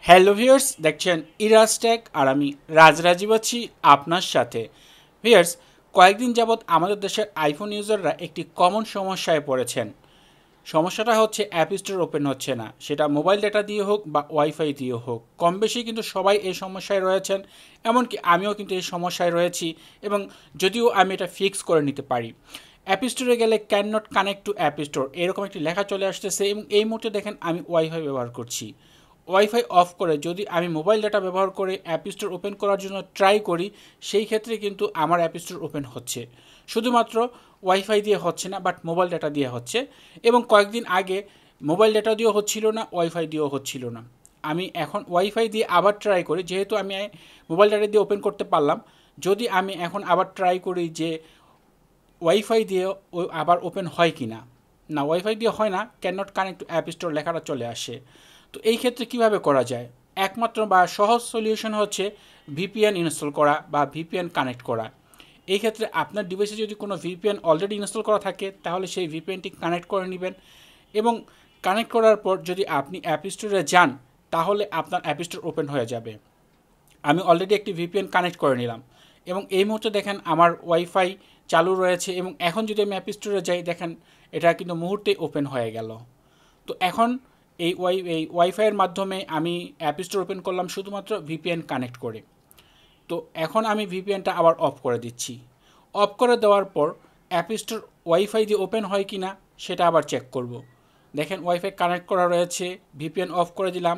Hello viewers, দেখছেন Iraj take আর আমি রাজরাজীব আছি আপনার সাথে। ভিউয়ার্স, কয়েকদিন যাবৎ আমাদের দেশের আইফোন ইউজাররা একটি কমন সমস্যায় পড়েছেন। সমস্যাটা হচ্ছে অ্যাপ স্টোর ওপেন হচ্ছে না, সেটা মোবাইল ডেটা দিয়ে হোক বা ওয়াইফাই দিয়ে হোক। কম বেশি কিন্তু সবাই এই সমস্যায় রয়েছেন, এমনকি আমিও কিন্তু এই সমস্যায় রয়েছি। এবং যদিও আমি এটা ফিক্স করে নিতে পারি, অ্যাপ স্টোরে গেলে can not connect to app store এরকম একটি লেখা চলে আসতেছে এবং এই মুহূর্তে দেখেন আমি ওয়াইফাই ব্যবহার করছি। ওয়াইফাই অফ করে যদি আমি মোবাইল ডাটা ব্যবহার করে অ্যাপ স্টোর ওপেন করার জন্য ট্রাই করি, সেই ক্ষেত্রে কিন্তু আমার অ্যাপ স্টোর ওপেন হচ্ছে। শুধুমাত্র ওয়াইফাই দিয়ে হচ্ছে না, বাট মোবাইল ডাটা দিয়ে হচ্ছে। এবং কয়েকদিন আগে মোবাইল ডাটা দিয়েও হচ্ছিল না, ওয়াইফাই দিয়েও হচ্ছিল না। আমি এখন ওয়াইফাই দিয়ে আবার ট্রাই করি, যেহেতু আমি মোবাইল ডাটা দিয়ে ওপেন করতে পারলাম। যদি আমি এখন আবার ট্রাই করি যে ওয়াইফাই দিয়ে আবার ওপেন হয় কি না, না ওয়াইফাই দিয়ে হয় না, can not connect to app store লেখাটা চলে আসে। তো এই ক্ষেত্রে কিভাবে করা যায়? একমাত্র বা সহজ সলিউশন হচ্ছে ভিপিএন ইনস্টল করা বা ভিপিএন কানেক্ট করা। এই ক্ষেত্রে আপনার ডিভাইসে যদি কোনো ভিপিএন অলরেডি ইনস্টল করা থাকে, তাহলে সেই ভিপিএনটি কানেক্ট করে নেবেন। এবং কানেক্ট করার পর যদি আপনি অ্যাপ স্টোরে যান, তাহলে আপনার অ্যাপ স্টোর ওপেন হয়ে যাবে। আমি অলরেডি একটি ভিপিএন কানেক্ট করে নিলাম এবং এই মুহূর্তে দেখেন আমার ওয়াইফাই চালু রয়েছে। এবং এখন যদি আমি অ্যাপ স্টোরে যাই, দেখেন এটা কিন্তু মুহূর্তেই ওপেন হয়ে গেল। তো এখন এই ওয়াইফাইয়ের মাধ্যমে আমি অ্যাপ স্টোর ওপেন করলাম শুধুমাত্র ভিপিএন কানেক্ট করে। তো এখন আমি ভিপিএনটা আবার অফ করে দিচ্ছি। অফ করে দেওয়ার পর অ্যাপ স্টোর ওয়াইফাই দিয়ে ওপেন হয় কি না সেটা আবার চেক করব। দেখেন ওয়াইফাই কানেক্ট করা রয়েছে, ভিপিএন অফ করে দিলাম।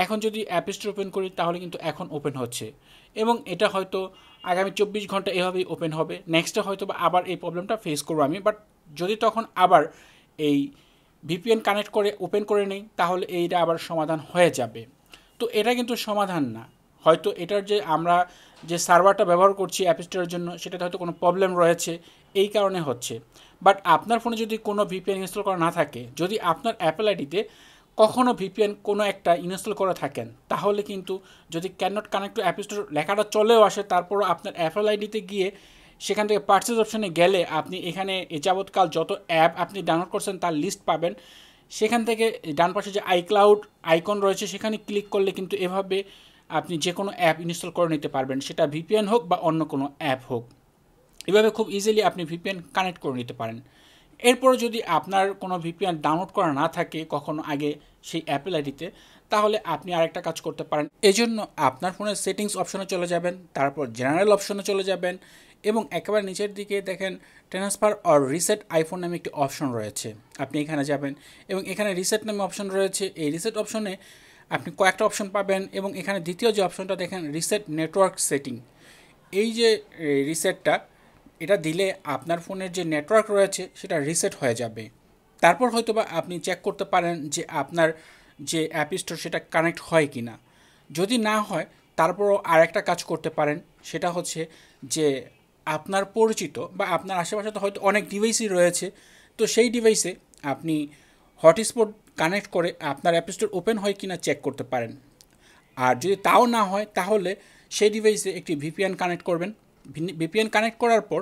এখন যদি অ্যাপ স্টোর ওপেন করি, তাহলে কিন্তু এখন ওপেন হচ্ছে। এবং এটা হয়তো আগামী 24 ঘন্টা এভাবেই ওপেন হবে। নেক্সটে হয়তো বা আবার এই প্রবলেমটা ফেস করবো আমি, বাট যদি তখন আবার এই ভিপিএন কানেক্ট করে ওপেন করে নেই, তাহলে এইটা আবার সমাধান হয়ে যাবে। তো এটা কিন্তু সমাধান না। হয়তো এটার যে আমরা যে সার্ভারটা ব্যবহার করছি অ্যাপ স্টোরের জন্য, সেটাতে হয়তো কোনো প্রবলেম রয়েছে, এই কারণে হচ্ছে। বাট আপনার ফোনে যদি কোনো ভিপিএন ইনস্টল করা না থাকে, যদি আপনার অ্যাপেল আইডিতে কখনও ভিপিএন কোনো একটা ইনস্টল করে থাকেন, তাহলে কিন্তু যদি can not connect to app store লেখাটা চলেও আসে, তারপরও আপনার অ্যাপেল আইডিতে গিয়ে সেখান থেকে পার্চেজ অপশনে গেলে আপনি এখানে এ যাবৎকাল যত অ্যাপ আপনি ডাউনলোড করছেন তার লিস্ট পাবেন। সেখান থেকে ডান পাশে যে আইক্লাউড আইকন রয়েছে, সেখানে ক্লিক করলে কিন্তু এভাবে আপনি যে কোনো অ্যাপ ইনস্টল করে নিতে পারবেন, সেটা ভিপিএন হোক বা অন্য কোনো অ্যাপ হোক। এভাবে খুব ইজিলি আপনি ভিপিএন কানেক্ট করে নিতে পারেন। এরপরে যদি আপনার কোনো ভিপিএন ডাউনলোড করা না থাকে কখনো আগে সেই অ্যাপেল আইডিতে, তাহলে আপনি আরেকটা কাজ করতে পারেন। এই জন্য আপনার ফোনের সেটিংস অপশনে চলে যাবেন, তারপর জেনারেল অপশনে চলে যাবেন এবং একেবারে নিচের দিকে দেখেন ট্রান্সফার অর রিসেট আইফোন নামে একটি অপশন রয়েছে। আপনি এখানে যাবেন এবং এখানে রিসেট নামে অপশন রয়েছে। এই রিসেট অপশনে আপনি কয়েকটা অপশন পাবেন এবং এখানে দ্বিতীয় যে অপশনটা দেখেন রিসেট নেটওয়ার্ক সেটিং, এই যে রিসেটটা, এটা দিলে আপনার ফোনের যে নেটওয়ার্ক রয়েছে সেটা রিসেট হয়ে যাবে। তারপর হয়তোবা আপনি চেক করতে পারেন যে আপনার যে অ্যাপ স্টোর সেটা কানেক্ট হয় কি না। যদি না হয়, তারপরও আরেকটা কাজ করতে পারেন, সেটা হচ্ছে যে আপনার পরিচিত বা আপনার আশেপাশে তো হয়তো অনেক ডিভাইসই রয়েছে, তো সেই ডিভাইসে আপনি হটস্পট কানেক্ট করে আপনার অ্যাপ স্টোর ওপেন হয় কি না চেক করতে পারেন। আর যদি তাও না হয়, তাহলে সেই ডিভাইসে একটি ভিপিএন কানেক্ট করবেন। ভিপিএন কানেক্ট করার পর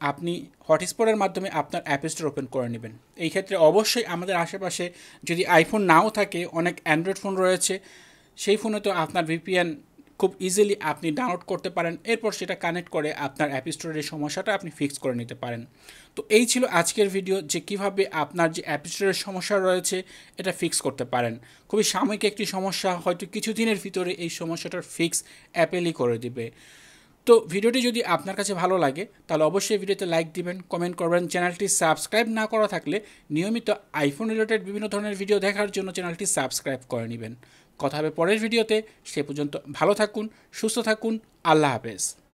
আপনি হটস্পটের মাধ্যমে আপনার অ্যাপ স্টোর ওপেন করে নেবেন। এই ক্ষেত্রে অবশ্যই আমাদের আশেপাশে যদি আইফোন নাও থাকে, অনেক অ্যান্ড্রয়েড ফোন রয়েছে, সেই ফোনে তো আপনার ভিপিএন খুব ইজিলি আপনি ডাউনলোড করতে পারেন। এরপর সেটা কানেক্ট করে আপনার অ্যাপ স্টোরের এই সমস্যাটা আপনি ফিক্স করে নিতে পারেন। তো এই ছিল আজকের ভিডিও, যে কিভাবে আপনার যে অ্যাপ স্টোরের সমস্যা রয়েছে এটা ফিক্স করতে পারেন। খুবই সাময়িক একটি সমস্যা, হয়তো কিছুদিনের ভিতরে এই সমস্যাটার ফিক্স অ্যাপেলই করে দিবে। তো ভিডিওটি যদি আপনার কাছে ভালো লাগে, তাহলে অবশ্যই ভিডিওতে লাইক দিবেন, কমেন্ট করবেন। চ্যানেলটি সাবস্ক্রাইব না করা থাকলে নিয়মিত আইফোন রিলেটেড বিভিন্ন ধরনের ভিডিও দেখার জন্য চ্যানেলটি সাবস্ক্রাইব করে নেবেন। কথা হবে পরের ভিডিওতে। সে পর্যন্ত ভালো থাকুন, সুস্থ থাকুন। আল্লাহ হাফেজ।